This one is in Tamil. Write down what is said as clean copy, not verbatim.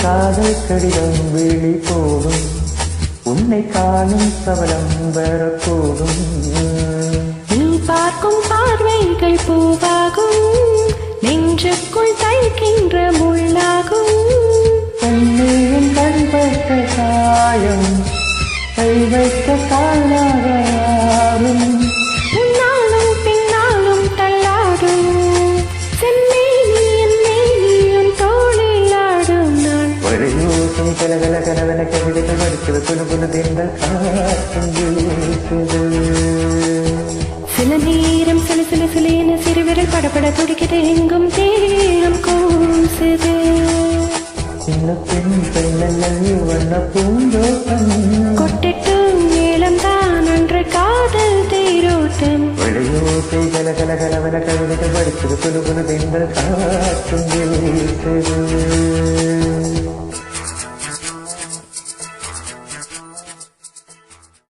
காதல் கடிதம் விழி போடும் உன்னை காணும் சபலம் வரக்கூடும் நீ பார்க்கும் பார்வைகள் பூவாகும் நெஞ்சுக்குள் தைக்கின்ற முள்ளாகும் கண்ணீரின் கண்பட்ட காயம் கை வைத்த காலாகும் முன்னாலும் பின்னாலும் தள்ளாடும் செம்மேனியும் மேனியும் தோளில் ஆடும் நான் வழியோசும் கலகல கனவன கவிதைகள் வடித்தது புது புது திங்கள் காற்றும் வீசுது சில நேரம் சில சில சிலேன சிறுவிரல் படப்பட துடிக்குது எங்கும் தேரம் கூசுது சின்ன பெண் பெண்ணல் வண்ண பூந்தோட்டம் கொட்டிட்டு மேலம் தான் அன்று காதல் தேரோட்டம் வழியோசை கலகல கனவன கவிதைகள் வடித்தது புது புது திங்கள் காற்றும் வீசுது